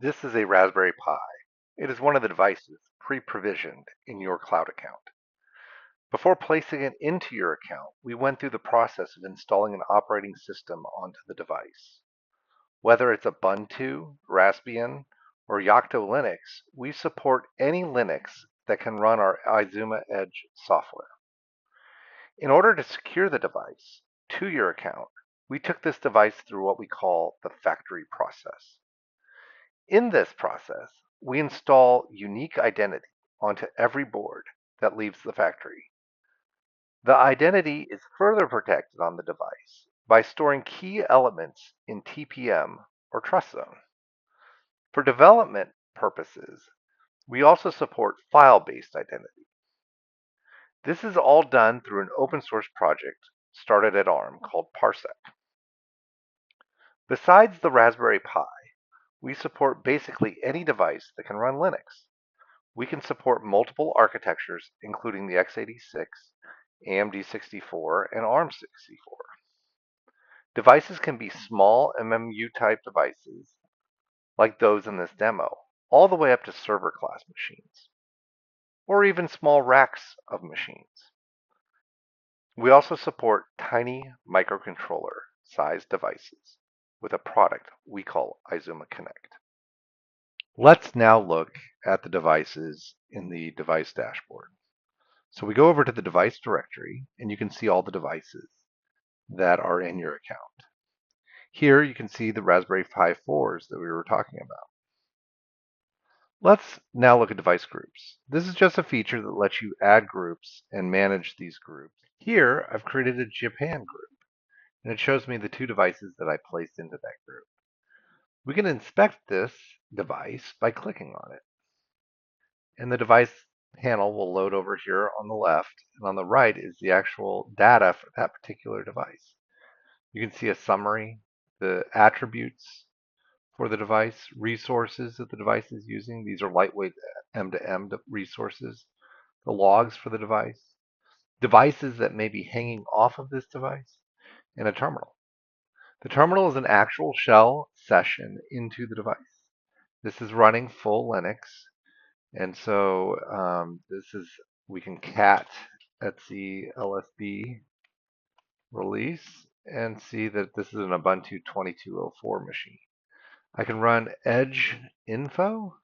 This is a Raspberry Pi. It is one of the devices pre-provisioned in your cloud account. Before placing it into your account, we went through the process of installing an operating system onto the device. Whether it's Ubuntu, Raspbian, or Yocto Linux, we support any Linux that can run our Izuma Edge software. In order to secure the device to your account, we took this device through what we call the factory process. In this process, we install unique identity onto every board that leaves the factory. The identity is further protected on the device by storing key elements in TPM or trust zone. For development purposes, we also support file-based identity. This is all done through an open source project started at ARM called Parsec. Besides the Raspberry Pi, we support basically any device that can run Linux. We can support multiple architectures, including the x86, AMD 64, and ARM 64. Devices can be small MMU-type devices, like those in this demo, all the way up to server-class machines, or even small racks of machines. We also support tiny microcontroller-sized devices with a product we call Izuma Connect. Let's now look at the devices in the device dashboard. So we go over to the device directory, and you can see all the devices that are in your account. Here you can see the Raspberry Pi 4s that we were talking about. Let's now look at device groups. This is just a feature that lets you add groups and manage these groups. Here I've created a Japan group, and it shows me the two devices that I placed into that group. We can inspect this device by clicking on it, and the device panel will load over here on the left, and on the right is the actual data for that particular device. You can see a summary, the attributes for the device, resources that the device is using. These are lightweight M2M resources, the logs for the device, devices that may be hanging off of this device, and a terminal. The terminal is an actual shell session into the device. This is running full Linux, and so we can cat etc lsb release and see that this is an Ubuntu 2204 machine. I can run edge info,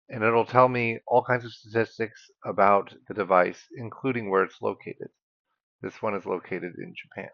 and it'll tell me all kinds of statistics about the device, including where it's located. This one is located in Japan.